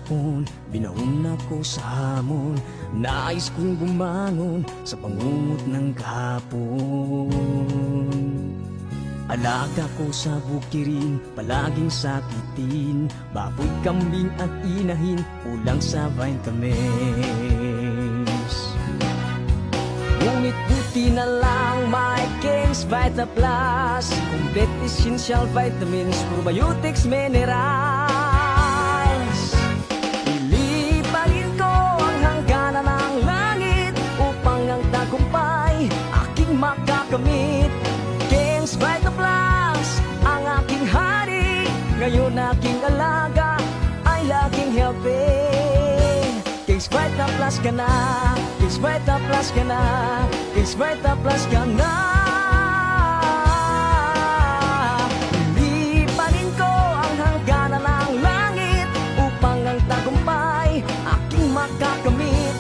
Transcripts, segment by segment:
hapon, binaon ako sa hamon. Nais kong bumangon sa pangungot ng kahapon. Alaga ko sa bukirin, palaging sakitin. Baboy, kambing at inahin, ulang sa vitamins. Ngunit buti na lang may King's Vita Plus, complete essential vitamins, probiotics, minerals. Ilipagin ko ang hangganan ng langit upang ang tagumpay aking makakamit. King's Vita Plus, ang aking hari, ngayon aking alaga ay laging healthy. King's Vita Plus ka na, King's Vita Plus ka na, King's Vita Plus ka na. Lipanin ko ang hangganan ng langit upang ang tagumpay aking makakamit.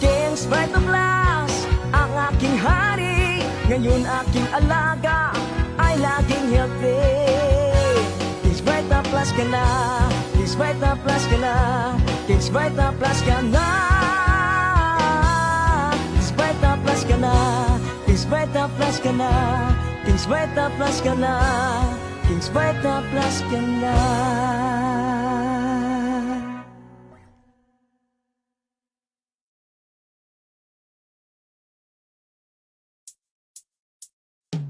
King's Vita Plus, ang aking hari, ngayon aking alaga ay laging healthy. King's Vita Plus ka na, King's Vita Plus ka na, King's Vita Plus ka na. King's Vita Plus ka na, King's Vita Plus ka na, King's Vita Plus ka na, King's Vita Plus ka na.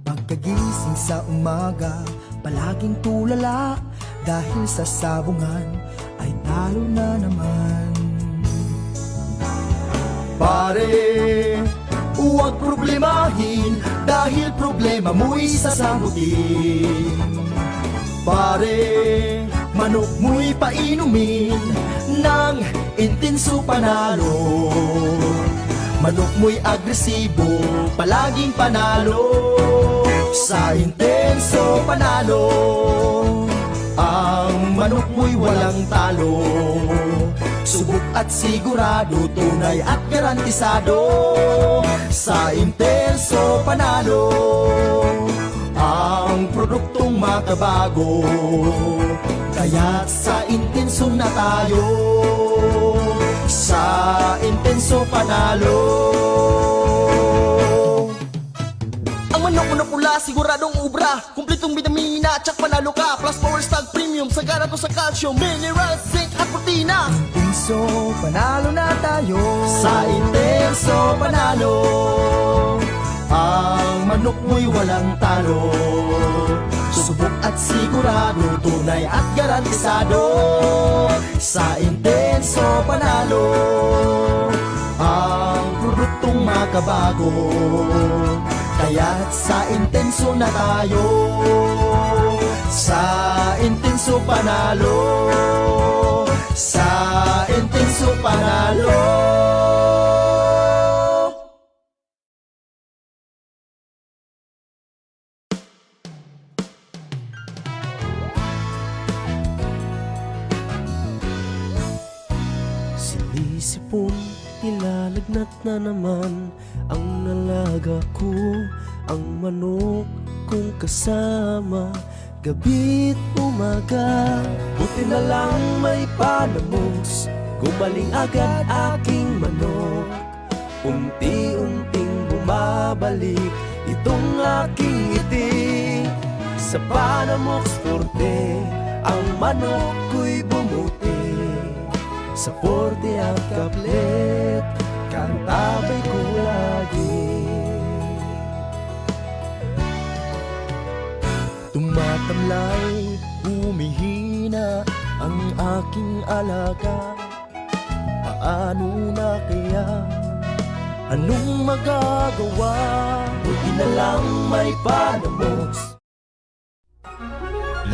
Pagkagising sa umaga, palaging tulala, dahil sa sabungan ay talo na naman. Pare, huwag problemahin, dahil problema mo'y sasagutin. Pare, manok mo'y painumin ng intenso panalo. Manok mo'y agresibo, palaging panalo. Sa intenso panalo, ang manok mo'y walang talo. Subok at sigurado, tunay at garantisado. Sa intenso panalo, ang produktong makabago. Kaya't sa intenso na tayo, sa intenso panalo. Ang manok mo na pula, siguradong ubra, kumpletong vitamina, tsak panalo ka. Plus Power Stag Premium, sagana to sa calcium, minerals, zinc at protina. Intenso panalo na tayo, sa intenso panalo. Ang manok mo'y walang talo. Subok at sigurado, tunay at garantisado. Sa intenso panalo, ang produktong makabago. Kaya't sa intenso na tayo, sa intenso panalo, sa intenso panalo. Sinisipon, nilalagnat na naman ang nalaga ko, ang manok kong kasama, gabi't umaga. Buti na lang may panamos, gumaling agad aking manok. Unti-unting bumabalik itong aking ngiti. Sa Panamox Forte, ang manok ko'y bumuti. Sa Forte at Kaplet, kantabay ko lagi. Tumatamlay, humihina ang aking alaga. Paano na kaya? Anong magagawa? Buti na lang may Panamox.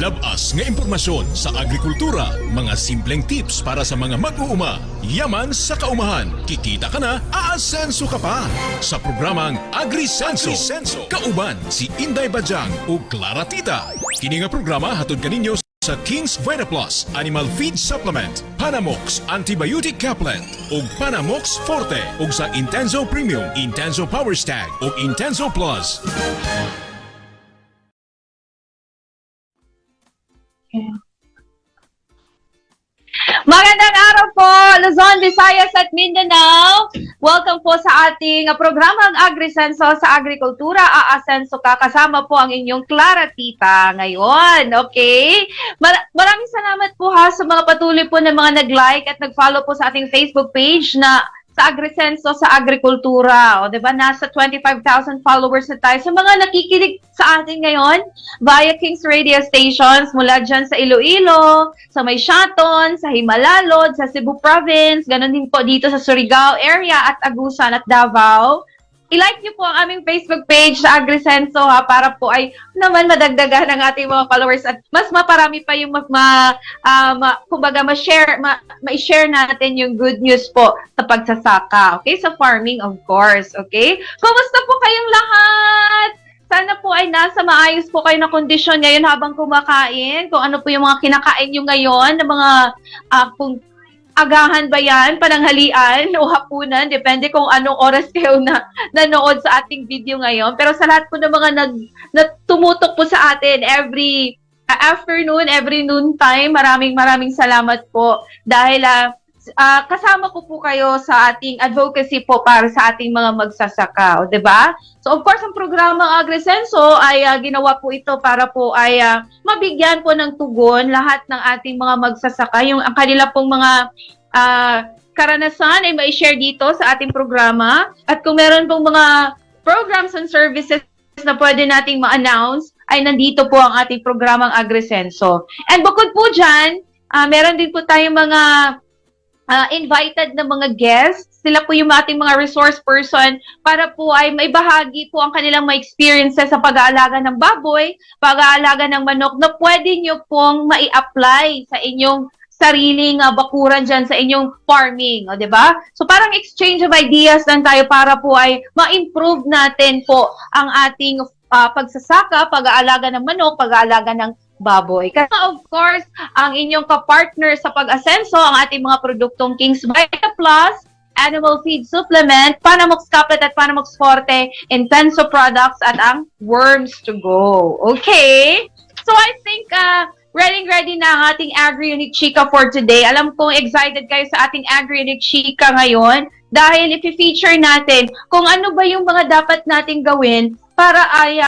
Labas nga impormasyon sa agrikultura, mga simpleng tips para sa mga mag-uuma. Yaman sa kaumahan, kikita ka na, aasenso ka pa. Sa programang AgriSenso, kauban si Inday Bajang o Clara Tita. Kini nga programa hatod kaninyo sa King's Vita Plus Animal Feed Supplement, Panamox Antibiotic Caplet ug Panamox Forte ug sa Intenso Premium, Intenso Power Stag ug Intenso Plus. Magandang araw Luzon, Visayas at Mindanao. Welcome po sa ating programang Agrisenso sa Agrikultura. Aasenso ka, kasama po ang inyong Clara Tita ngayon. Okay? Maraming salamat po ha sa mga patuloy po na mga nag-like at nag-follow po sa ating Facebook page na sa Agrisenso sa Agrikultura. O, diba? Nasa 25,000 followers na tayo. Sa mga nakikinig sa atin ngayon via Kings Radio Stations mula dyan sa Iloilo, sa May Shaton, sa Himalalod, sa Cebu Province, ganun din po dito sa Surigao area at Agusan at Davao. I-like niyo po ang aming Facebook page sa Agrisenso ha, para po ay naman madagdagan ang ating mga followers at mas maparami pa yung kumbaga ma-share natin yung good news po sa pagsasaka. Okay? Sa farming, of course. Okay? Kumusta po kayong lahat? Sana po ay nasa maayos po kayo na kondisyon ngayon habang kumakain. Kung ano po yung mga kinakain nyo ngayon, na mga kung agahan ba yan, pananghalian o hapunan, depende kung anong oras kayo na nanood sa ating video ngayon. Pero sa lahat po ng mga tumutok po sa atin every afternoon, every noon time, maraming salamat po dahil kasama ko po kayo sa ating advocacy po para sa ating mga magsasaka, di ba? So of course, ang programang Agrisenso ay ginawa po ito para po ay mabigyan po ng tugon lahat ng ating mga magsasaka, yung ang kanila pong mga karanasan ay mai-share dito sa ating programa. At kung meron pong mga programs and services na pwede nating ma-announce, ay nandito po ang ating programang Agrisenso. And bukod po dyan, meron din po tayong mga invited na mga guests. Sila po yung ating mga resource person para po ay may bahagi po ang kanilang mga experiences sa pag-aalaga ng baboy, pag-aalaga ng manok na pwede nyo pong mai-apply sa inyong sariling bakuran dyan sa inyong farming. O, diba? So parang exchange of ideas lang tayo para po ay ma-improve natin po ang ating pagsasaka, pag-aalaga ng manok, pag-aalaga ng baboy. Kasi of course, ang inyong kapartner sa pag-asenso, ang ating mga produktong King's Vita Plus, Animal Feed Supplement, Panamox Couplet at Panamox Forte, Intenso Products at ang Worms to Go. Okay? So I think ready na ang ating Agri-Unique Chika for today. Alam kong excited kayo sa ating Agri-Unique Chika ngayon dahil i-feature natin kung ano ba yung mga dapat nating gawin para ay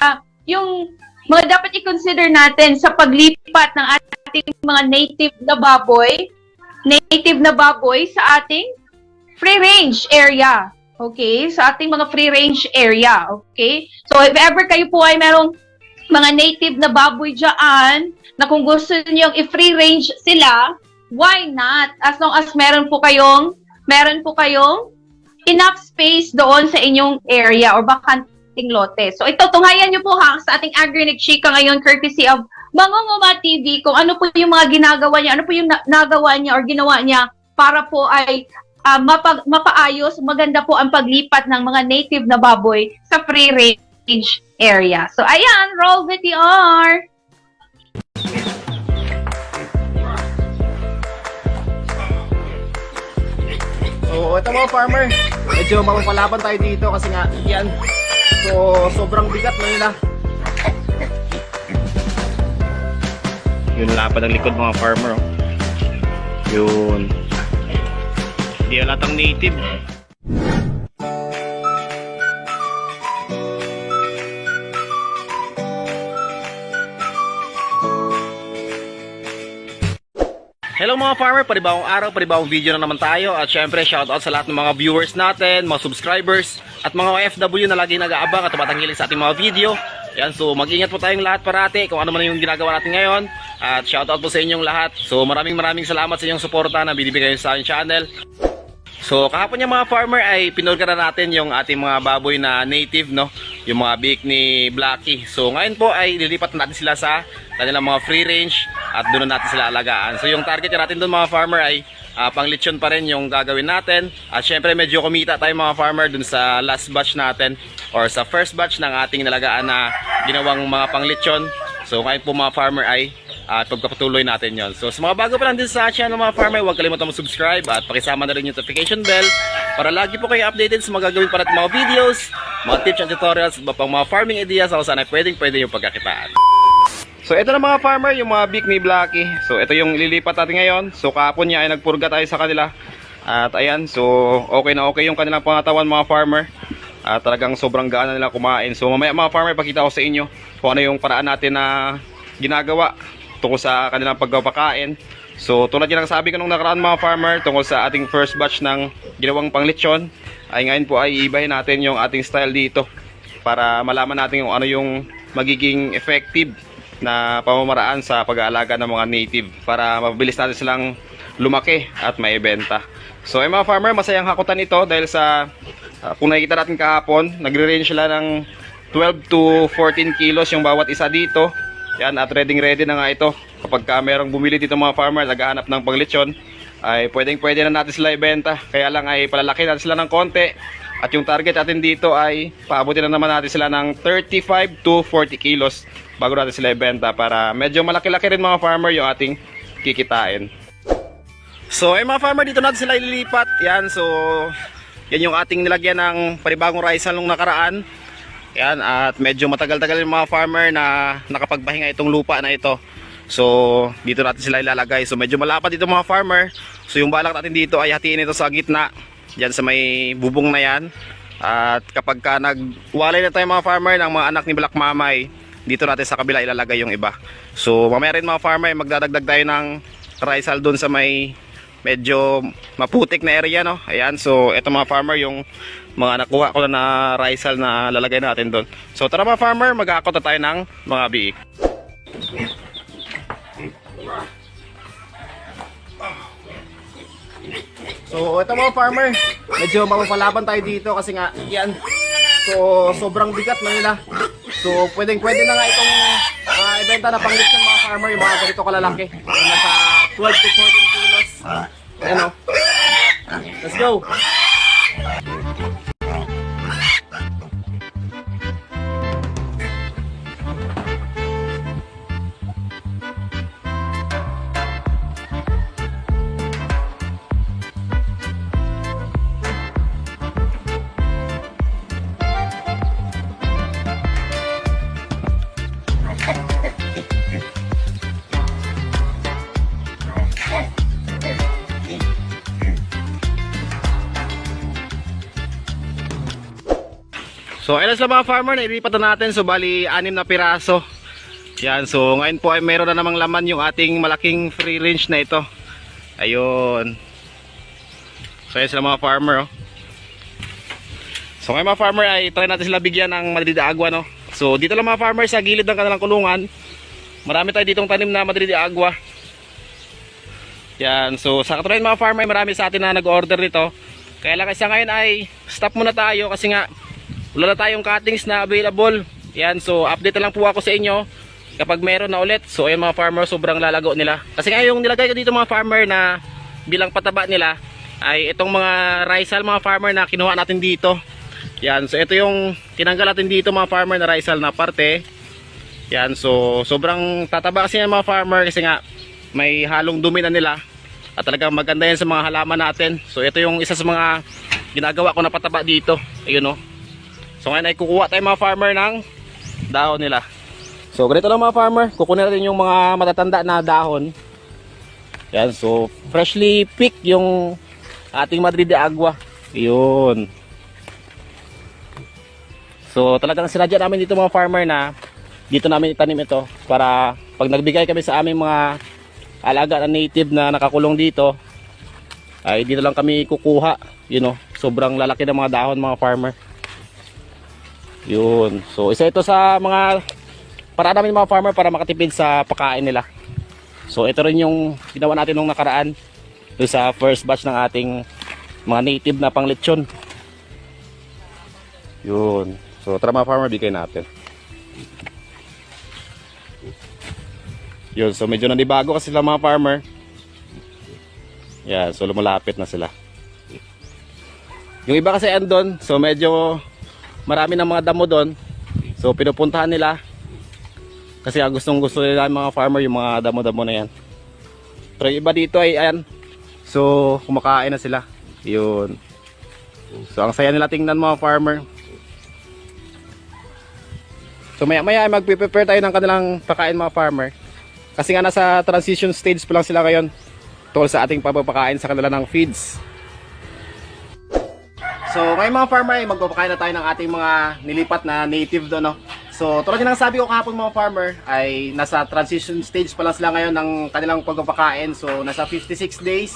yung mga dapat i-consider natin sa paglipat ng ating mga native na baboy sa ating free-range area. Okay? Sa ating mga free-range area. Okay? So, if ever kayo po ay merong mga native na baboy dyan, na kung gusto niyo i-free-range sila, why not? As long as meron po kayong enough space doon sa inyong area or bakante lote. So ito, tunghayan nyo po ha sa ating Agri-Unique Chika ngayon courtesy of Mangunguma TV kung ano po yung mga ginagawa niya, ano po yung nagawa niya or ginawa niya para po ay mapaayos, maganda po ang paglipat ng mga native na baboy sa free-range area. So ayan, roll VTR! So ito mga farmer, medyo mapapalaban tayo dito kasi nga yan. So, sobrang bigat na nila. Yun lapad ang likod mga farmer. Oh. Yun. Hindi halatang native. Hello mga farmer, panibagong araw, panibagong video na naman tayo. At syempre shoutout sa lahat ng mga viewers natin, mga subscribers at mga OFW na lagi nag-aabang at tumatangkilik sa ating mga video. Yan, so mag-ingat po tayong lahat parati kung ano man yung ginagawa natin ngayon. At shoutout po sa inyong lahat. So maraming salamat sa inyong suporta na binibigay sa aking channel. So kahapon yung mga farmer ay pinurga na natin yung ating mga baboy na native, no? Yung mga biik ni Blackie. So ngayon po ay lilipat natin sila sa kanilang mga free range at doon natin sila alagaan. So yung target natin doon mga farmer ay pang lechon pa rin yung gagawin natin. At syempre medyo kumita tayo mga farmer doon sa last batch natin or sa first batch ng ating nalagaan na ginawang mga pang lechon. So ngayon po mga farmer ay pagpapatuloy natin yon. So sa mga bago pa lang din sa channel mga farmer, huwag kalimutan mag-subscribe at pakisama na rin yung notification bell para lagi po kayo updated sa mga gagawin pa natin mga videos, mga tips and tutorials, iba pang mga farming ideas kung saan ay pwede yung pagkakitaan. So ito na mga farmer, yung mga beak ni Blackie. So ito yung ililipat natin ngayon. So kahapon niya ay nagpurga tayo sa kanila. At ayan, so okay na okay yung kanilang pangatawan mga farmer. At talagang sobrang gaan na nila kumain. So mamaya mga farmer, pakita ko sa inyo kung ano yung paraan natin na ginagawa tungkol sa kanilang pagpapakain. So tulad yung sabi ko nung nakaraan mga farmer, tungkol sa ating first batch ng ginawang panglitsyon, ay ngayon po ay iibahin natin yung ating style dito para malaman natin kung ano yung magiging effective na pamamaraan sa pag-aalaga ng mga native para mabilis natin silang lumaki at maibenta. So ay mga farmer, masayang hakutan ito dahil sa kung nakikita natin kahapon, nagre-range sila ng 12 to 14 kilos yung bawat isa dito. Yan, at ready na nga ito. Kapag merong bumili dito mga farmer, naghahanap ng panglitsyon, ay pwede na natin sila ibenta. Kaya lang ay palalaki natin sila ng konti. At yung target natin dito ay paabutin na naman natin sila ng 35 to 40 kilos bago natin sila ibenta para medyo malaki-laki rin mga farmer yung ating kikitain. So ay mga farmer, dito natin sila ililipat. Yan, so yan yung ating nilagyan ng panibagong rice nung nakaraan. Yan, at medyo matagal-tagal yung mga farmer na nakapagpahinga itong lupa na ito. So dito natin sila ilalagay. So medyo malapad ito mga farmer. So yung balak natin dito ay hatiin ito sa gitna, yan sa may bubong na yan. At kapag ka nagwalay na tayo mga farmer ng mga anak ni Black Mamay, dito natin sa kabila ilalagay yung iba. So mamaya rin mga farmer, magdadagdag tayo ng rice doon sa may medyo maputik na area, no? Ayan, so ito mga farmer yung mga nakuha ko na rice na lalagay natin doon. So tara mga farmer, mag-aakot na tayo ng mga biik. So ito mga farmer, medyo mapapalaban tayo dito kasi nga yan, so sobrang bigat na nila. So pwede na nga itong ibenta na panglit ng mga farmer, yung mga ganito kalalaki, yung nasa 12 to 14 kilos. Ayan o, let's go. So ayun sila mga farmer, nailipat na natin. So bali 6 na piraso. Yan, so ngayon po ay meron na namang laman yung ating malaking free range na ito. Ayun. So ayun sila mga farmer, oh. So ngayon mga farmer ay try natin sila bigyan ng Madrid Agua, no. So dito lang mga farmer sa gilid ng kanilang kulungan, marami tayo ditong tanim na Madrid Agua. Yan, so sa katulad mga farmer, marami sa atin na nag-order nito. Kaya lang kasi ngayon ay stop muna tayo kasi nga wala na tayong cuttings na available. Yan, so update na lang po ako sa inyo kapag meron na ulit. So ayun mga farmer, sobrang lalago nila. Kasi nga yung nilagay ko dito mga farmer na bilang pataba nila ay itong mga rice mga farmer na kinuha natin dito. Yan, so ito yung tinanggal natin dito mga farmer na rice na parte. Yan, so sobrang tataba kasi yan mga farmer kasi nga may halong dumi na nila. At talagang maganda yan sa mga halaman natin. So ito yung isa sa mga ginagawa ko na pataba dito. Ayun, oh. So ngayon ay kukuha tayo mga farmer ng dahon nila. So ganito lang mga farmer, kukunin natin yung mga matatanda na dahon. Yan, so freshly picked yung ating Madrid Agua. Yun. So talagang sinadya namin dito mga farmer na dito namin itanim ito para pag nagbigay kami sa aming mga alaga na native na nakakulong dito ay dito lang kami kukuha. You know, sobrang lalaki ng mga dahon mga farmer. Yun. So isa ito sa mga paraan namin mga farmer para makatipid sa pagkain nila. So ito rin yung ginawa natin nung nakaraan doon sa first batch ng ating mga native na panglitsyon. Yun. So tara mga farmer, bigay natin. Yun. So medyo nanibago kasi sila mga farmer. Yan. So lumalapit na sila. Yung iba kasi andon, so medyo marami ng mga damo doon. So pinupuntahan nila kasi gustong gusto nila mga farmer yung mga damo-damo na yan. Pero yung iba dito ay ayan, so kumakain na sila. Yun. So ang saya nila tingnan mga farmer. So maya maya ay magpe-prepare tayo ng kanilang pagkain mga farmer. Kasi nga nasa transition stage pa lang sila ngayon tungkol sa ating pagpapakain sa kanila ng feeds. So ngayon mga farmer ay magpapakain na tayo ng ating mga nilipat na native doon, no? So tulad ng sabi ko kahapon mga farmer ay nasa transition stage pa lang sila ngayon ng kanilang pagpapakain. So nasa 56 days.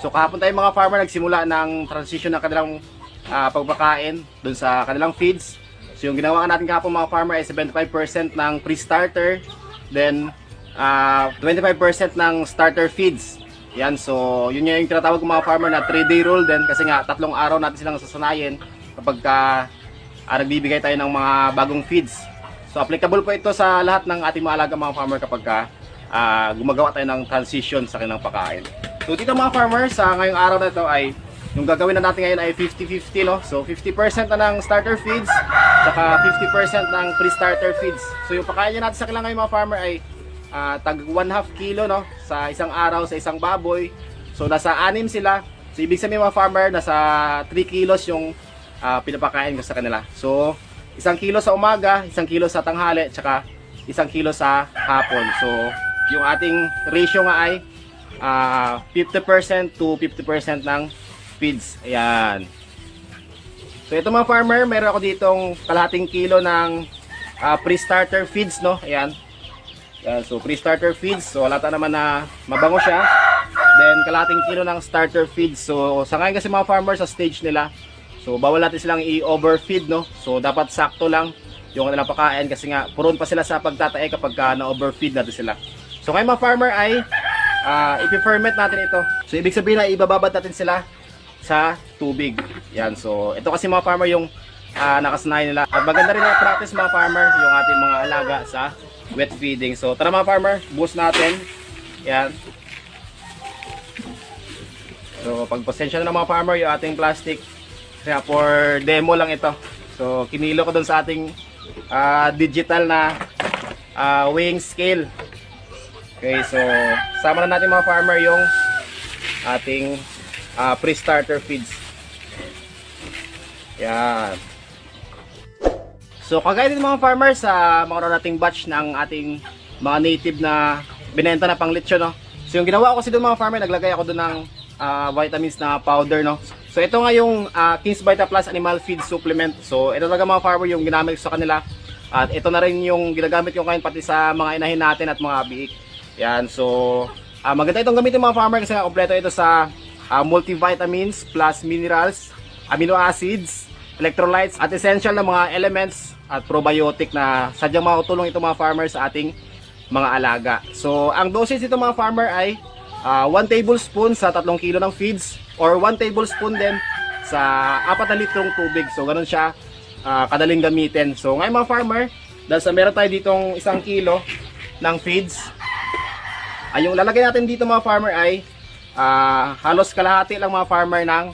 So kahapon tayo mga farmer nagsimula ng transition ng kanilang pagpapakain doon sa kanilang feeds. So yung ginawa natin kahapon mga farmer ay 75% ng pre-starter, then 25% ng starter feeds. Yan, so yun yung tinatawag ng mga farmer na 3-day rule din kasi nga 3 araw natin silang sasanayin kapag nagbibigay tayo ng mga bagong feeds. So applicable po ito sa lahat ng ating mga alaga mga farmer kapag gumagawa tayo ng transition sa kanilang pagkain. So dito mga farmer, sa ngayong araw na ito ay yung gagawin na natin ngayon ay 50-50, no? So 50% na ng starter feeds saka 50% ng pre-starter feeds. So yung pagkain natin sa kanila ngayon mga farmer ay tag 1/2 kilo, no, sa isang araw sa isang baboy. So nasa 6 sila. So ibig sabihin mga farmer nasa 3 kilos yung pinapakain ko sa kanila. So 1 kilo sa umaga, 1 kilo sa tanghali, tsaka 1 kilo sa hapon. So yung ating ratio nga ay 50% to 50% ng feeds. Ayan. So ito mga farmer, meron ako ditong kalahating kilo ng pre-starter feeds, no. Ayan. Yan, so pre-starter feeds, so halata naman na mabango siya. Then kalahating kilo ng starter feeds. So sa ngayon kasi mga farmers sa stage nila, so bawal natin silang i-overfeed, no. So dapat sakto lang yung kanilang pagkain kasi nga puron pa sila sa pagtatae kapag na-overfeed natin sila. So ngayon mga farmer ay ipi-ferment natin ito. So ibig sabihin na ibababad natin sila sa tubig. Yan, so ito kasi mga farmer yung nakasanayan nila. At maganda rin na practice mga farmer yung ating mga alaga sa wet feeding. So tara mga farmer, boost natin. Yan. So pagpasensya na mga farmer yung ating plastic. Kaya for demo lang ito. So kinilo ko dun sa ating digital na weighing scale. Okay, so sama na natin mga farmer yung ating pre-starter feeds. Yan. So kagaya din mga farmers sa mga nating batch ng ating mga native na binenta na pang lechon, no. So yung ginawa ko kasi doon mga farmer, naglagay ako doon ng vitamins na powder, no. So ito nga yung King's Vita Plus Animal Feed Supplement. So ito talaga mga farmer yung ginamit ko sa kanila. At ito na rin yung ginagamit ko ngayon pati sa mga inahin natin at mga biik. Yan, so maganda itong gamitin mga farmer kasi nga kompleto ito sa multivitamins plus minerals, amino acids, electrolytes at essential na mga elements at probiotic na sadyang makutulong ito mga farmer sa ating mga alaga. So ang dosage ito mga farmer ay 1 tablespoon sa 3 kilo ng feeds or 1 tablespoon din sa 4 na litrong tubig. So ganun siya kadaling gamitin. So ngayon mga farmer, dahil sa meron tayo ditong 1 kilo ng feeds, ay yung lalagay natin dito mga farmer ay halos kalahati lang mga farmer ng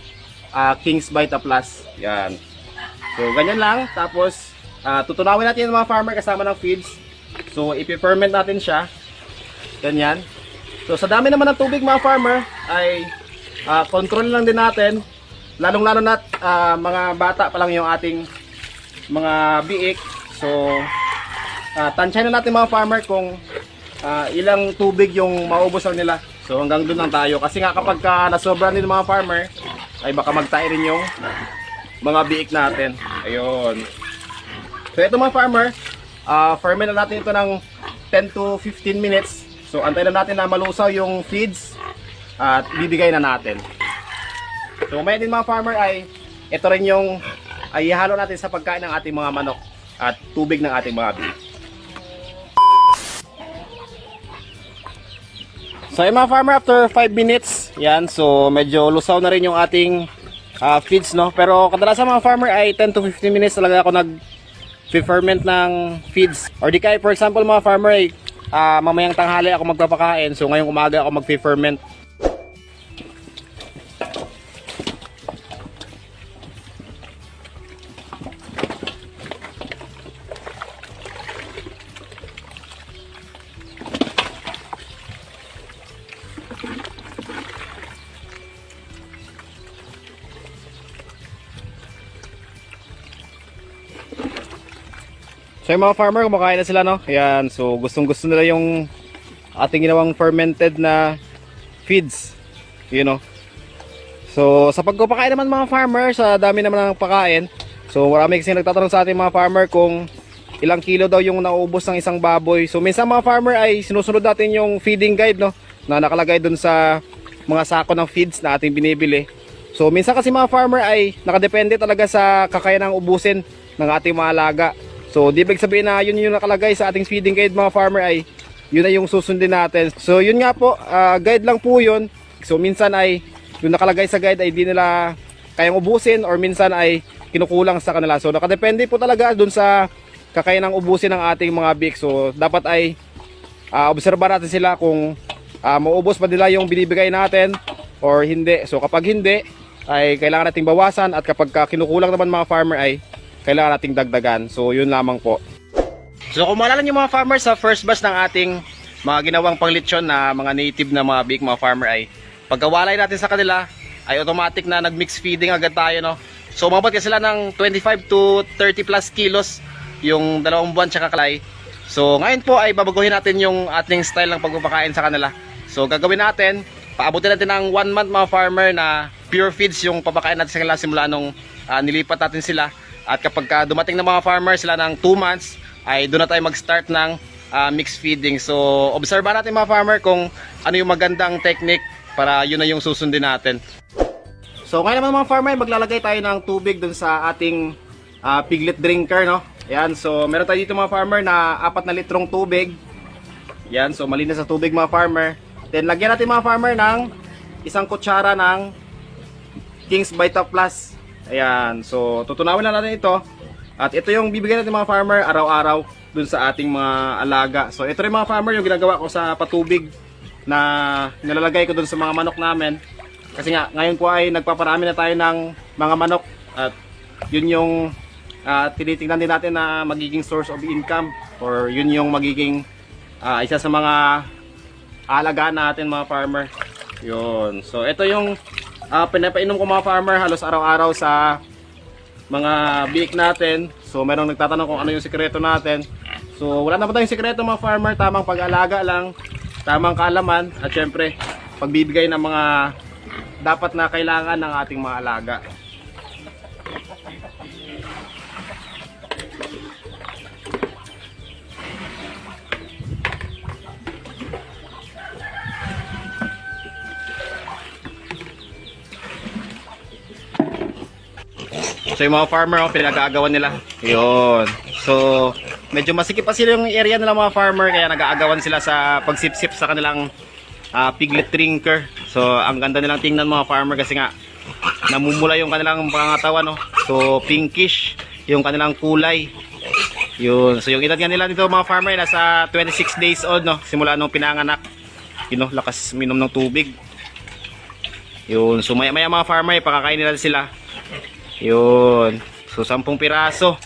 King's Vita Plus. Yan. So ganyan lang. Tapos tutunawin natin yung mga farmer kasama ng feeds. So ipi-ferment natin siya. Ganyan. So sa dami naman ng tubig mga farmer ay control lang din natin. Lalong-lalo na mga bata pa lang yung ating mga biik. So tansyahin na natin mga farmer kung ilang tubig yung maubos lang nila. So hanggang doon lang tayo. Kasi nga kapag nasobra din mga farmer ay baka magtae rin yung mga biik natin. Ayun. So ito mga farmer, ferment na natin ito ng 10 to 15 minutes. So antayin na natin na malusaw yung feeds at bibigay na natin. So may din mga farmer ay ito rin yung ihalo natin sa pagkain ng ating mga manok at tubig ng ating mga biik. So yung mga farmer, after 5 minutes, yan, so medyo lusaw na rin yung ating feeds, no. Pero kadalasan mga farmer ay 10 to 15 minutes talaga ako nag-ferment ng feeds. Or di kaya for example mga farmer ay mamayang tanghali ako magpapakain, so ngayong umaga ako mag-ferment. So yung mga farmer, kumakain na sila, no? Ayan, so gustong gusto nila yung ating ginawang fermented na feeds, you know. So sa pagpapakain naman mga farmer, sa dami naman ng pakain, so marami kasi nagtatanong sa ating mga farmer kung ilang kilo daw yung nauubos ng isang baboy. So minsan mga farmer ay sinusunod natin yung feeding guide, no, na nakalagay dun sa mga sako ng feeds na ating binibili. So minsan kasi mga farmer ay nakadepende talaga sa kakayanang ubusin ng ating mga alaga. So di ibig sabihin na yun yung nakalagay sa ating feeding guide mga farmer ay yun na yung susundin natin. So yun nga po, guide lang po yun. So minsan ay yung nakalagay sa guide ay di nila kayang ubusin or minsan ay kinukulang sa kanila. So nakadepende po talaga dun sa kakayanang ubusin ng ating mga bik. So dapat ay obserba natin sila kung maubos pa nila yung binibigay natin or hindi. So kapag hindi ay kailangan nating bawasan, at kapag kinukulang naman mga farmer ay kailangan nating dagdagan. So yun lamang po. So kung maalala nyo mga farmer, sa first batch ng ating mga ginawang panglitsyon na mga native na mga big mga farmer ay pagkawalay natin sa kanila ay automatic na nag-mix feeding agad tayo, no? So umabot kasi sila ng 25 to 30 plus kilos yung 2 buwan tsaka kalay. So ngayon po ay babaguhin natin yung ating style ng pagpapakain sa kanila. So gagawin natin, paabutin natin ng 1 month mga farmer na pure feeds yung papakain natin sa kanila simula nung nilipat natin sila. At kapag dumating na mga farmer sila ng 2 months, ay doon na tayo mag-start ng mixed feeding. So obserbahan natin mga farmer kung ano yung magandang technique para yun na yung susundin natin. So ngayon naman mga farmer, maglalagay tayo ng tubig dun sa ating piglet drinker, no? Yan, so meron tayo dito mga farmer na 4 na litrong tubig. Yan, so malinis sa tubig mga farmer. Then lagyan natin mga farmer ng 1 kutsara ng King's Vita Plus. Ayan, so tutunawin na natin ito. At ito yung bibigyan natin mga farmer araw-araw dun sa ating mga alaga. So ito rin mga farmer yung ginagawa ko sa patubig na nilalagay ko dun sa mga manok namin. Kasi nga ngayon po ay nagpaparami na tayo ng mga manok. At yun yung tinitingnan din natin na magiging source of income, or yun yung magiging isa sa mga alagaan natin mga farmer. Yun. So ito yung pinapainom ko mga farmer halos araw-araw sa mga biik natin. So merong nagtatanong kung ano yung sikreto natin. So wala na pa tayong sikreto mga farmer, tamang pag-alaga lang, tamang kaalaman, at syempre pagbibigay ng mga dapat na kailangan ng ating mga alaga. So yung mga farmer, pinag-aagawan nila. Yun. So medyo masikip pa sila yung area nila mga farmer, kaya nag-aagawan sila sa pagsipsip sa kanilang piglet drinker. So ang ganda nilang tingnan mga farmer kasi nga namumula yung kanilang pangatawan, no? So pinkish yung kanilang kulay. Yun. So yung edad nga nila dito mga farmer nasa 26 days old, no? Simula nung pinanganak. Yun, no? Lakas minom ng tubig. Yun. So maya maya mga farmer, pakakain nila sila. Yun. So 10 piraso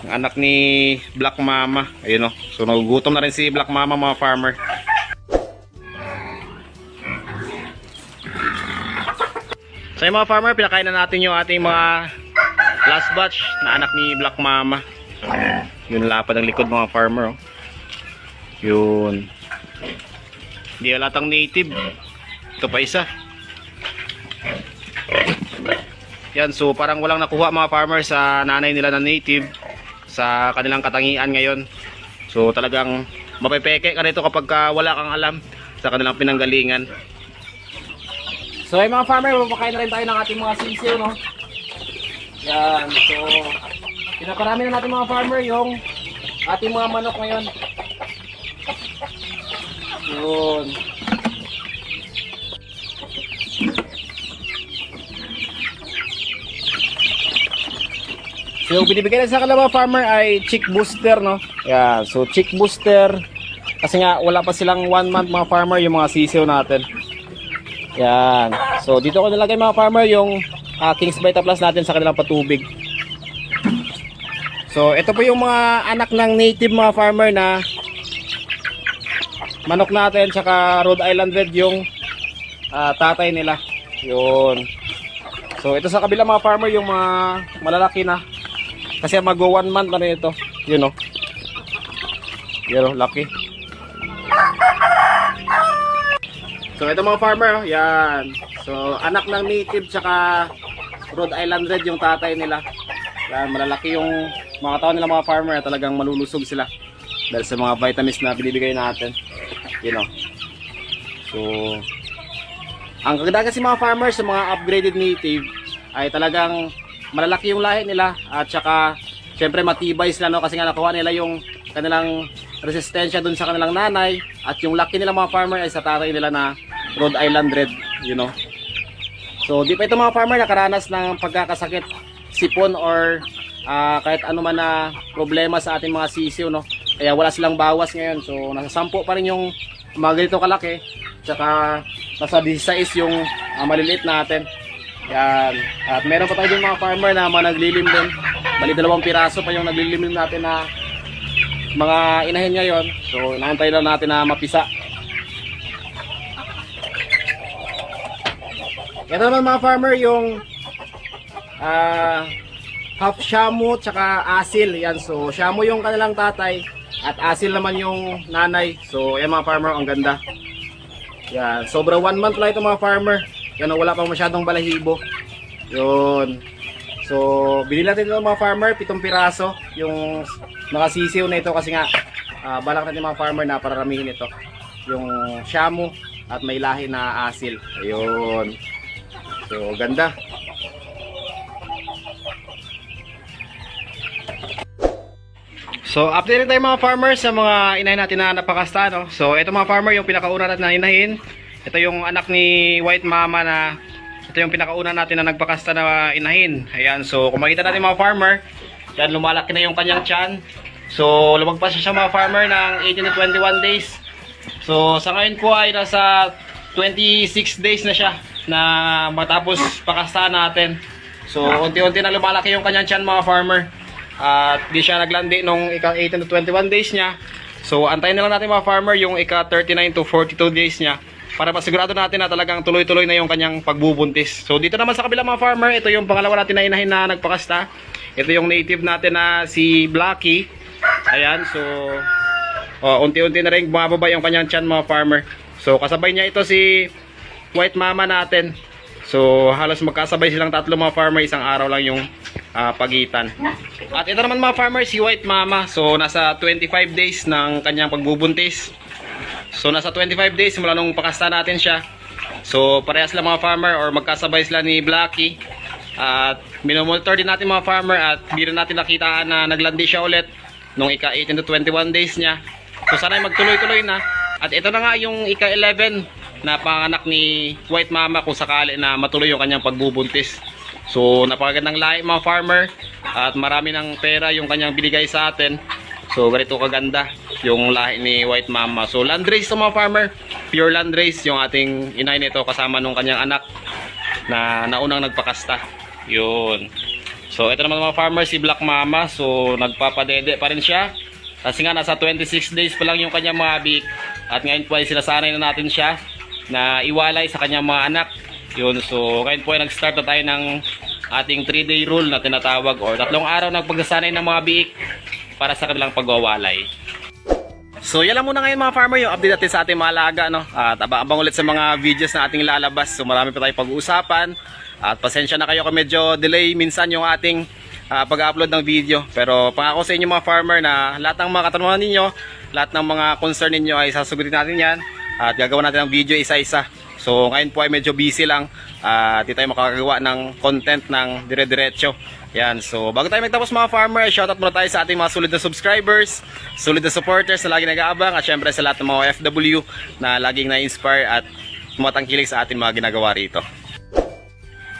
ang anak ni Black Mama. Ayun, no? So nagugutom na rin si Black Mama mga farmer. So yung mga farmer, pinakain na natin yung ating mga last batch na anak ni Black Mama. Yun, lapad ang likod mga farmer, oh. Yun. Hindi halatang native. Ito pa isa. Yan, so parang walang nakuha mga farmer sa nanay nila na native sa kanilang katangian ngayon. So talagang mapepeke ka nito kapag wala kang alam sa kanilang pinanggalingan. So ay mga farmer, mapakain na rin tayo ng ating mga sisiyo, no? Yan, so pinakarami na natin mga farmer yung ating mga manok ngayon. Yun. So yung binibigay na sa kanila mga farmer ay chick booster, no? Yan, so chick booster kasi nga wala pa silang 1 month mga farmer yung mga sisiyo natin. Yan. So dito ko nilagay mga farmer yung King's Vita Plus natin sa kanilang patubig. So ito po yung mga anak ng native mga farmer na manok natin, tsaka Rhode Island Red yung tatay nila. Yun. So ito sa kabila mga farmer yung mga malalaki na. Kasi mag-go 1 month na rin ito. Yun, oh. Yun, oh, laki. So ito mga farmer, oh, yan. So, anak ng native tsaka Rhode Island Red yung tatay nila. Yan, malalaki yung mga katawan nila mga farmer, talagang malulusog sila dahil sa mga vitamins na binibigay natin. You know. So, ang kagandahan kasi mga farmers sa mga upgraded native ay talagang malalaki yung lahi nila at saka syempre matibay sila, no, kasi nga nakuha nila yung kanilang resistensya dun sa kanilang nanay at yung laki nila mga farmer ay sa tatay nila na Rhode Island Red, you know. So di pa ito mga farmer nakaranas ng pagkakasakit, sipon or kahit ano man na problema sa ating mga sisiw, no. Kaya wala silang bawas ngayon. So nasa 10 pa rin yung mga ganito kalaki, tsaka nasa 16 yung maliliit natin. Yan. At meron pa tayo din mga farmer na mga naglilim din. Bali 2 piraso pa yung naglilim natin na mga inahin ngayon. So inaantay lang natin na mapisa. Ito naman mga farmer yung half shamu tsaka asil. Yan. So shamu yung kanilang tatay at asil naman yung nanay. So yan mga farmer, ang ganda. Yan. Sobra 1 month lang ito mga farmer. Yan, wala pang masyadong balahibo. Yun. So binili natin ito mga farmer, 7 piraso yung nakasisiw na ito kasi nga balak natin mga farmer na pararamihin ito yung shamu at may lahi na asil. Ayun. So ganda. So update tayo mga farmers sa mga inahin natin na napakasta, no? So ito mga farmer yung pinakauna natin na inahin. Ito yung anak ni White Mama na ito yung pinakauna natin na nagpakasta na inahin. Ayan, so kung makita natin mga farmer, yan lumalaki na yung kanyang tiyan. So lumagpas siya mga farmer ng 18 to 21 days. So sa ngayon po ay nasa 26 days na siya na matapos pakasta natin. So unti-unti na lumalaki yung kanyang tiyan mga farmer. At di siya naglandi nung ika 18 to 21 days niya. So antayin na lang natin mga farmer yung ika 39 to 42 days niya para masigurado natin na talagang tuloy-tuloy na yung kanyang pagbubuntis. So dito naman sa kabila mga farmer, ito yung pangalawa natin na inahin na nagpakasta. Ito yung native natin na si Blackie. Ayan, so unti-unti na rin bumababa yung kanyang tiyan mga farmer. So kasabay niya ito si White Mama natin. So halos magkasabay silang tatlo mga farmer, isang araw lang yung pagitan. At ito naman mga farmer si White Mama. So nasa 25 days ng kanyang pagbubuntis. So nasa 25 days mula nung pakasta natin siya. So parehas lang mga farmer or magkasabay sila ni Blackie. At minomonitor din natin mga farmer at hindi rin natin nakitaan na naglandi siya ulit nung ika 18 to 21 days niya. So sana magtuloy-tuloy na. At ito na nga yung ika 11 na panganak ni White Mama kung sakali na matuloy yung kanyang pagbubuntis. So napakagandang lahi mga farmer at marami ng pera yung kanyang binigay sa atin. So ganito kaganda yung lahi ni White Mama. So landrace to mga farmer, pure landrace yung ating inay nito kasama nung kanyang anak na naunang nagpakasta. Yun. So ito naman mga farmer si Black Mama. So nagpapadede pa rin siya kasi nga nasa 26 days pa lang yung kanyang mga bik. At ngayon po ay sinasanay na natin siya na iwalay sa kanyang mga anak. Yun, so ngayon po ay nag-start na tayo ng ating 3-day rule na tinatawag or 3 araw ng pagsasanay ng mga biik para sa kanilang pagwawalay. So yan lang muna ngayon mga farmer yung update natin sa ating mga alaga, no? At abang ulit sa mga videos na ating lalabas. So marami pa tayong pag-uusapan. At pasensya na kayo kung medyo delay minsan yung ating pag-upload ng video. Pero pangako sa inyo mga farmer na lahat ng mga katanungan ninyo, lahat ng mga concern ninyo ay sasagutin natin yan. At gagawa natin ng video isa-isa. So ngayon po ay medyo busy lang. Di tayo makakagawa ng content ng dire-diretso. Yan, so bago tayo magtapos mga farmer, shoutout muna tayo sa ating mga sulit na subscribers, sulit na supporters na lagi nag-aabang, at syempre sa lahat ng mga OFW na laging na-inspire at tumatangkilik sa ating mga ginagawa rito.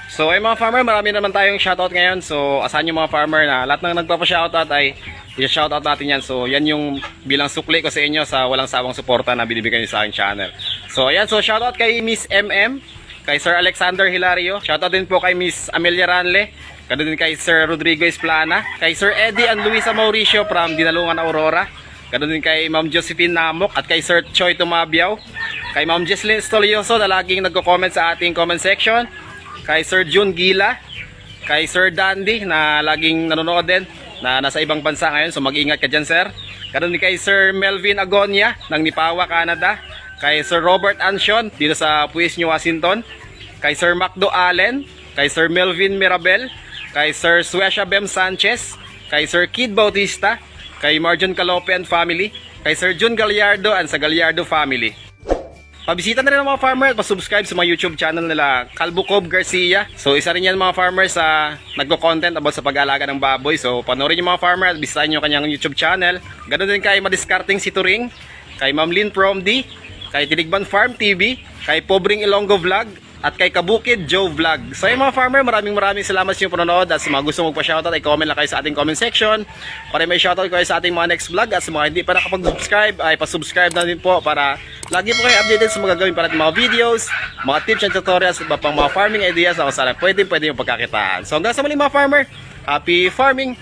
So ay mga farmer, marami naman tayong shoutout ngayon. So asahan nyo mga farmer na lahat ng nagpapa-shoutout ay i-shoutout natin yan. So yan yung bilang sukli ko sa inyo sa walang sawang suporta na binibigay nyo sa aking channel. So ayan, so shoutout kay Miss MM, kay Sir Alexander Hilario, shoutout din po kay Miss Amelia Ranle, ganoon din kay Sir Rodrigo Esplana, kay Sir Eddie and Luisa Mauricio from Dinalungan, Aurora, ganoon din kay Ma'am Josephine Namok at kay Sir Choi Tumabiao, kay Ma'am Jesslyn Stolioso na laging nagko-comment sa ating comment section, kay Sir June Gila, kay Sir Dandy na laging nanonood din na nasa ibang bansa ngayon, so mag-ingat ka dyan sir. Ganoon din kay Sir Melvin Agonia ng Nipawa, Canada, kay Sir Robert Ansion dito sa Puis, New Washington, kay Sir Macdo Allen, kay Sir Melvin Mirabel, kay Sir Suesha Bem Sanchez, kay Sir Kid Bautista, kay Marjon Calope and family, kay Sir Jun Gallardo and sa Gallardo family. Pabisita na rin ang mga farmer at pasubscribe sa mga YouTube channel nila Calvo Cob Garcia. So isa rin yan mga farmers sa nagko-content about sa pag-aalaga ng baboy. So panoorin yung mga farmer at bisitahin nyo kanyang YouTube channel. Ganon din kay Madiskarting si Turing, kay Ma'am Lynn Promdi, kay Tinigban Farm TV, kay Pobring Ilonggo Vlog, at kay Kabukid Joe Vlog. So yung mga farmer, maraming salamat sa inyong panonood. At sa mga gusto magpa-shoutout, ay comment lang kayo sa ating comment section. Para may shoutout kayo sa ating mga next vlog. At sa mga hindi pa nakapag-subscribe, ay pa-subscribe na din po para lagi po kayo updated sa mga gawin para at mga videos, mga tips and tutorials, at pang mga farming ideas na kung saan pwede yung pagkakitaan. So hanggang sa muli mga farmer, happy farming!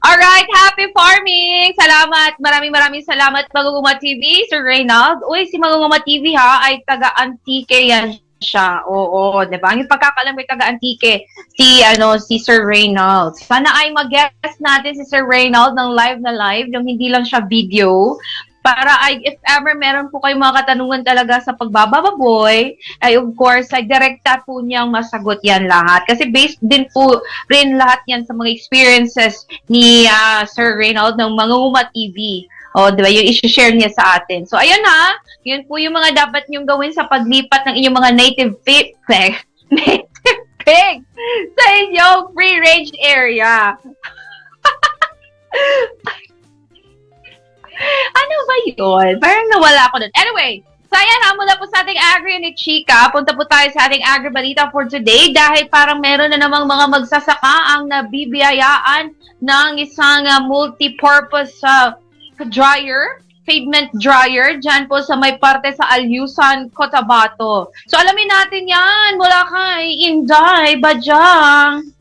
Alright, happy farming! Salamat! Maraming salamat Maguguma TV, Sir Reynald. Uy, si Maguguma TV ha, ay taga-Antique yan siya. Oo, di ba? Ang pagkakalam ay taga-Antique, si Sir Reynald. Sana ay mag-guest natin si Sir Reynald ng live na live, yung hindi lang siya video. Para ay, if ever meron po kayong mga katanungan talaga sa pagbababoy, ay of course, ay direkta po niyang masagot yan lahat. Kasi based din po rin lahat yan sa mga experiences ni Sir Reynald ng Mangunguma TV. O, di ba? Yung isi-share niya sa atin. So, ayun ha. Yun po yung mga dapat niyong gawin sa paglipat ng inyong mga native pig sa inyong free-range area. Ano ba yun? Parang nawala ko dun. Anyway, so ayan, mula po sa ating Agri ni Chika, punta po tayo sa ating Agri Balita for today dahil parang meron na namang mga magsasaka ang nabibiyayaan ng isang multi-purpose dryer, pavement dryer, dyan po sa may parte sa Alyusan, Cotabato. So alamin natin yan mula kay Inday Bajang.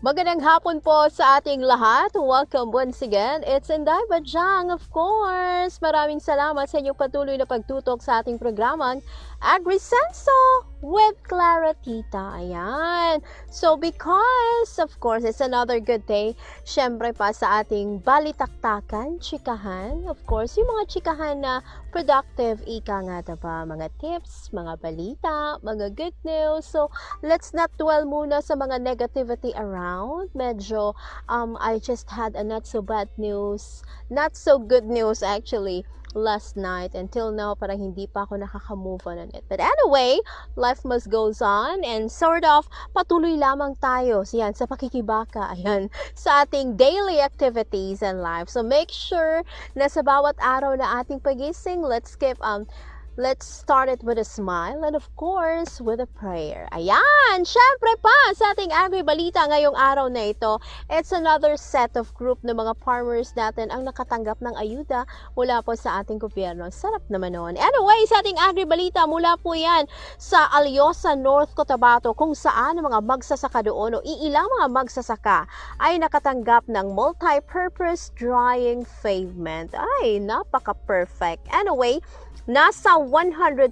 Magandang hapon po sa ating lahat. Welcome once again. It's Inday Bajang, of course. Maraming salamat sa inyong patuloy na pagtutok sa ating programang AgriSenso with Clara Tita. Ayan. So, because, of course, it's another good day, syempre pa sa ating balitaktakan, chikahan. Of course, yung mga chikahan na productive, ika nga diba? Mga tips, mga balita, mga good news. So, let's not dwell muna sa mga negativity around. Medyo, I just had a not so bad news, not so good news actually, last night. Until now, parang hindi pa ako nakaka-move on it. But anyway, life must goes on and sort of patuloy lamang tayo yan, sa pakikibaka ayan, sa ating daily activities and life. So make sure na sa bawat araw na ating pagising, let's start it with a smile and of course with a prayer. Ayan, syempre pa sa ating Agri Balita ngayong araw na ito, it's another set of group ng mga farmers natin ang nakatanggap ng ayuda mula po sa ating gobyerno. Sarap naman noon. Anyway, sa ating Agri Balita, mula po yan sa Alyosa, North Cotabato, kung saan ang mga magsasaka doon o iilang mga magsasaka ay nakatanggap ng multi-purpose drying pavement. Ay, napaka-perfect. Anyway, nasa 104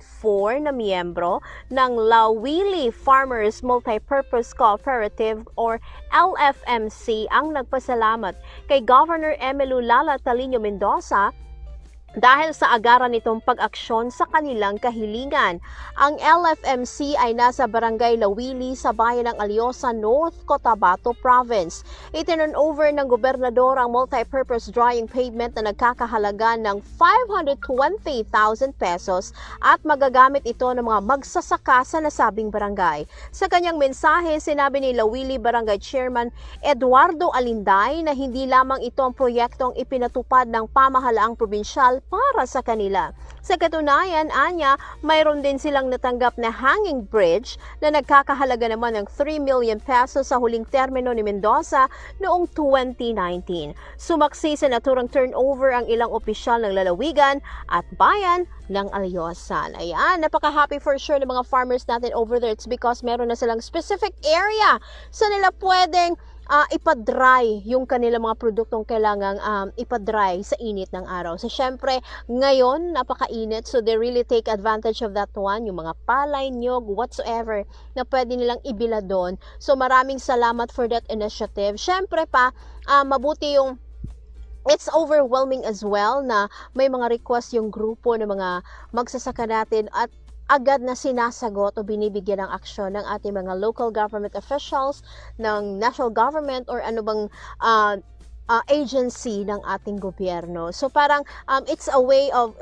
na miyembro ng Lawili Farmers Multipurpose Cooperative or LFMC ang nagpasalamat kay Governor Emmelu Lala Talino Mendoza dahil sa agaran nitong pag-aksyon sa kanilang kahilingan. Ang LFMC ay nasa Barangay Lawili sa bayan ng Alyosa, North Cotabato Province. Itinurn over ng gobernador ang multi-purpose drying pavement na nagkakahalaga ng 520,000 pesos at magagamit ito ng mga magsasaka sa nasabing barangay. Sa kanyang mensahe, sinabi ni Lawili Barangay Chairman Eduardo Alinday na hindi lamang ito ang proyektong ipinatupad ng pamahalaang probinsyal para sa kanila. Sa katunayan, anya, mayroon din silang natanggap na hanging bridge na nagkakahalaga naman ng 3 million pesos sa huling termino ni Mendoza noong 2019. Sumaksi sa naturang turnover ang ilang opisyal ng lalawigan at bayan ng Alyosan. Ayan, napaka-happy for sure ng mga farmers natin over there. It's because meron na silang specific area sa nila pwedeng ipadry yung kanilang mga produktong kailangang ipadry sa init ng araw. So, syempre, ngayon, napakainit. So, they really take advantage of that one. Yung mga palay, nyog, whatsoever na pwede nilang ibila doon. So, maraming salamat for that initiative. Syempre pa, mabuti yung it's overwhelming as well na may mga request yung grupo ng mga magsasaka natin at agad na sinasagot o binibigyan ng aksyon ng ating mga local government officials, ng national government or ano bang agency ng ating gobyerno. So parang it's a way of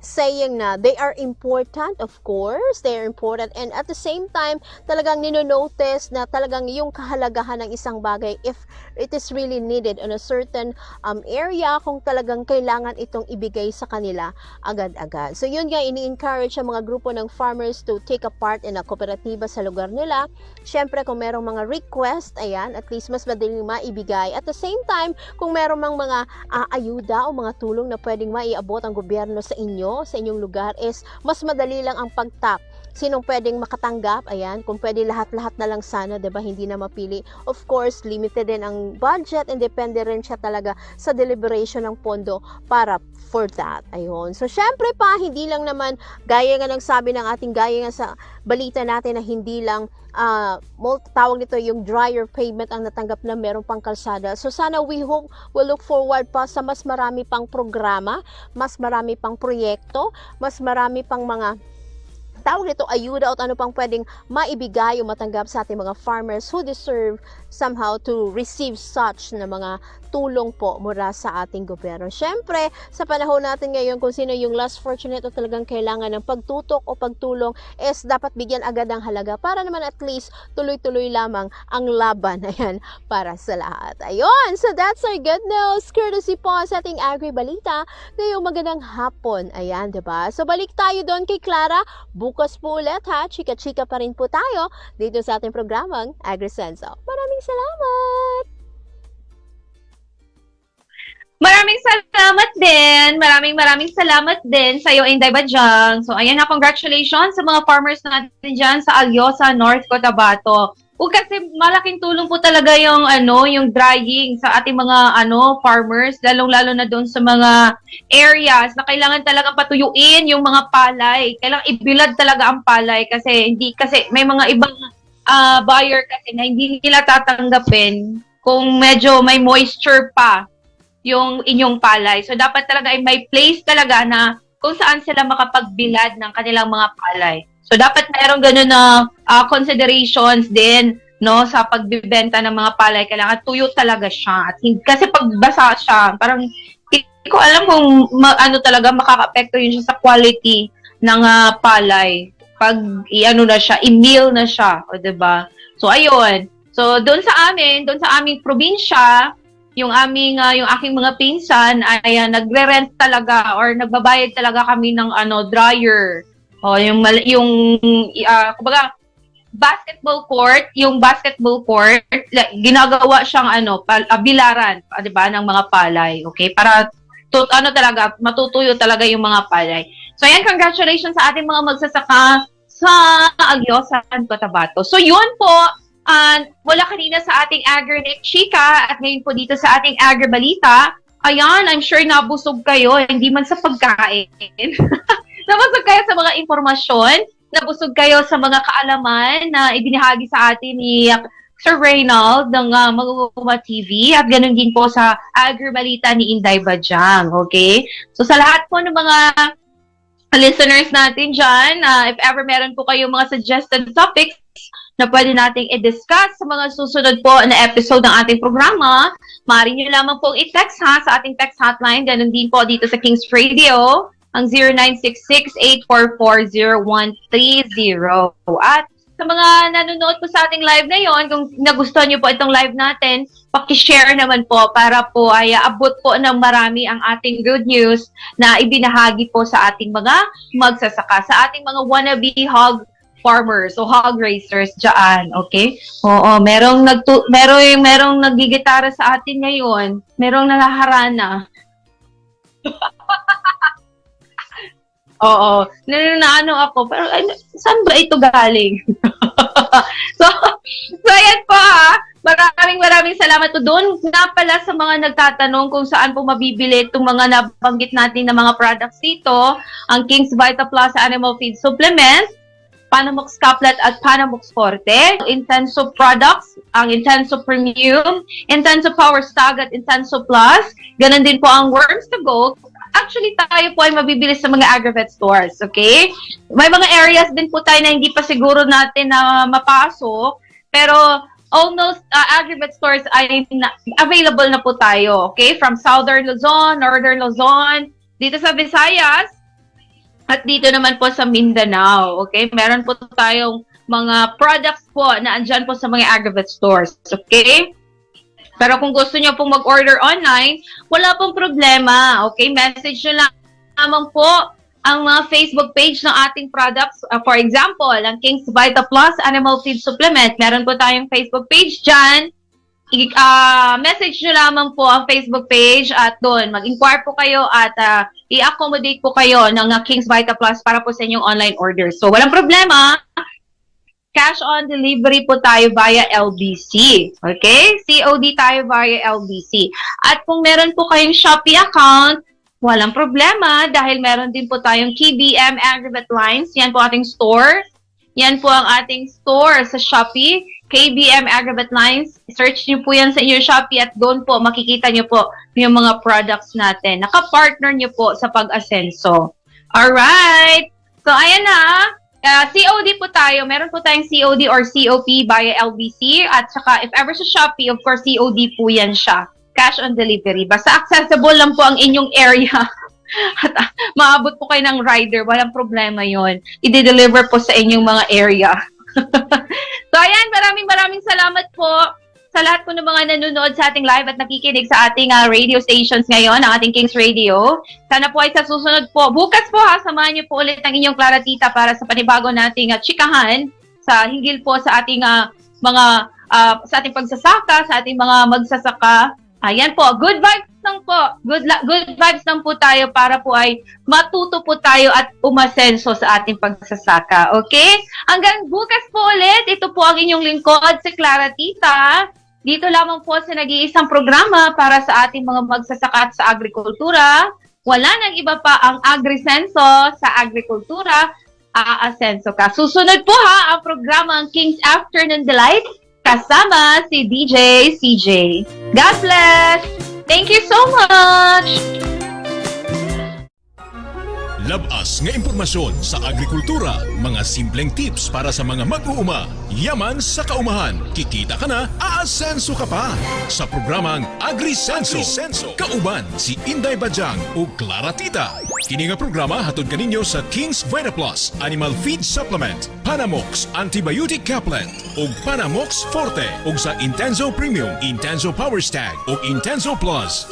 saying na they are important, of course, they are important, and at the same time, talagang nino-notice na talagang yung kahalagahan ng isang bagay if it is really needed on a certain area, kung talagang kailangan itong ibigay sa kanila agad-agad. So yun nga, ini-encourage ang mga grupo ng farmers to take a part in a kooperatiba sa lugar nila. Siyempre, kung merong mga request, ayan, at least mas madaling maibigay. At the same time, kung meron mang mga ayuda o mga tulong na pwedeng maiabot ang gobyerno sa inyo, sa inyong lugar, is mas madali lang ang pag-tap. Sinong pwedeng makatanggap? Ayan, kung pwede lahat-lahat na lang sana, 'di ba? Hindi na mapili. Of course, limited din ang budget and depende rin siya talaga sa deliberation ng pondo para for that. Ayun. So, syempre pa, hindi lang naman, gaya nga ng sabi ng ating, gaya nga sa balita natin na hindi lang tawag nito yung dryer payment ang natanggap na meron pang kalsada. So, sana we look forward pa sa mas marami pang programa, mas marami pang proyekto, mas marami pang mga tawag nito ayuda at ano pang pwedeng maibigay o matanggap sa ating mga farmers who deserve somehow to receive such na mga tulong po mula sa ating gobyerno. Siyempre, sa panahon natin ngayon, kung sino yung less fortunate o talagang kailangan ng pagtutok o pagtulong, is dapat bigyan agad ng halaga para naman at least tuloy-tuloy lamang ang laban ayan, para sa lahat. Ayun, so that's our good news. Courtesy po sa ating Agri-Balita ngayong magandang hapon. Ayan, diba? So balik tayo doon kay Clara. Bukas po ulit ha, chika-chika pa rin po tayo dito sa ating programang AgriSenso. Maraming salamat! Maraming salamat din sa iyo, Inday Bajang. So, ayan na, congratulations sa mga farmers natin dyan sa Alyosa, North Cotabato. Kasi malaking tulong po talaga yung yung drying sa ating mga farmers, lalong-lalo na doon sa mga areas na kailangan talagang patuyuin yung mga palay. Kailangan ibilad talaga ang palay kasi may mga ibang buyer kasi na hindi nila tatanggapin kung medyo may moisture pa yung inyong palay. So, dapat talaga ay may place talaga na kung saan sila makapagbilad ng kanilang mga palay. So, dapat mayroong ganun na considerations din, no, sa pagbibenta ng mga palay. Kailangan tuyo talaga siya. At kasi pag basa siya, parang hindi ko alam kung talaga makaka-apekto yun siya sa quality ng palay. Pag na siya, i-mill na siya, o diba? So, ayun. So, doon sa aming probinsya, yung aking mga pinsan ay nagre-rent talaga or nagbabayad talaga kami ng dryer. O kumbaga basketball court, ginagawa siyang bilaran, 'di ba, ng mga palay. Okay? Para talaga matutuyo talaga yung mga palay. So ayan, congratulations sa ating mga magsasaka sa Alyosa, Cotabato. So yun po, wala kanina sa ating Agri Chika at ngayon po dito sa ating Agri-Balita. Ayan, I'm sure nabusog kayo, hindi man sa pagkain. Nabusog kayo sa mga impormasyon, nabusog kayo sa mga kaalaman na ibinahagi sa atin ni Sir Reynald ng Maguguma TV at ganun din po sa Agri-Balita ni Inday Bajang. Okay? So sa lahat po ng mga listeners natin dyan, if ever meron po kayong mga suggested topics na pwede nating i-discuss sa mga susunod po na episode ng ating programa, maaari nyo lamang pong i-text sa ating text hotline. Ganun din po dito sa Kings Radio, ang 0966-844-0130. At sa mga nanonood po sa ating live ngayon, kung nagustuhan nyo po itong live natin, paki-share naman po para po ay abot po ng marami ang ating good news na ibinahagi po sa ating mga magsasaka, sa ating mga wannabe hog farmers o hog raisers dyan, okay? Oo, merong naggigitara sa atin ngayon. Merong nalaharana. Oo, ako, pero saan ba ito galing? so ayan po Maraming salamat po doon. Nga pala sa mga nagtatanong kung saan po mabibili itong mga nabanggit natin na mga products dito, ang King's Vita Plus Animal Feed Supplement, Panamox Caplet at Panamox Forte. Intenso products, ang Intenso Premium, Intenso Power Stag at Intenso Plus. Ganon din po ang Worms to Go. Actually, tayo po ay mabibili sa mga Agravet stores, okay? May mga areas din po tayo na hindi pa siguro natin na mapasok, pero almost Agravet stores ay available na po tayo, okay? From Southern Luzon, Northern Luzon, dito sa Visayas, at dito naman po sa Mindanao, okay? Meron po tayong mga products po na andyan po sa mga Agravet stores, okay? Pero kung gusto niyo pong mag-order online, wala pong problema, okay? Message nyo lamang po ang mga Facebook page ng ating products. For example, ang King's Vita Plus Animal Feed Supplement. Meron po tayong Facebook page dyan. Message nyo lamang po ang Facebook page at doon mag-inquire po kayo at i-accommodate po kayo ng King's Vita Plus para po sa inyong online order. So, walang problema. Cash on delivery po tayo via LBC. Okay? COD tayo via LBC. At kung meron po kayong Shopee account, walang problema dahil meron din po tayong KBM Agravet Lines. Yan po ating store. Yan po ang ating store sa Shopee. KBM Agravet Lines. Search niyo po yan sa inyong Shopee at doon po makikita niyo po yung mga products natin. Naka-partner niyo po sa pag-asenso. Alright. So, ayan na. COD po tayo. Meron po tayong COD or COP via LBC. At saka, if ever sa Shopee, of course, COD po yan siya. Cash on delivery. Basta accessible lang po ang inyong area. At maabot po kayo ng rider. Walang problema yon. I-deliver po sa inyong mga area. So, ayan. Maraming salamat po sa lahat po ng mga nanonood sa ating live at nakikinig sa ating radio stations ngayon, ang ating Kings Radio. Sana po ay sa susunod po. Bukas po samahan niyo po ulit ang inyong Clara Tita para sa panibago nating chikahan sa hinggil po sa ating sa ating pagsasaka, sa ating mga magsasaka. Ayan po, good vibes lang po. Good vibes lang po tayo para po ay matuto po tayo at umasenso sa ating pagsasaka. Okay? Hanggang bukas po ulit. Ito po ang inyong lingkod, si Clara Tita. Dito lamang po sa nag-iisang programa para sa ating mga magsasaka at sa agrikultura. Wala nang iba pa ang AgriSenso sa agrikultura. Aasenso ka. Susunod po ang programang King's Afternoon Delight kasama si DJ CJ. God bless! Thank you so much! Labas nga impormasyon sa agrikultura, mga simpleng tips para sa mga mag-uuma, yaman sa kaumahan, kikita ka na, aasenso ka pa. Sa programang AgriSenso, kauban si Inday Bajang o Clara Tita. Kini nga programa hatod kaninyo sa King's Vita Plus Animal Feed Supplement, Panamox Antibiotic Caplet o Panamox Forte o sa Intenso Premium, Intenso Power Stag o Intenso Plus.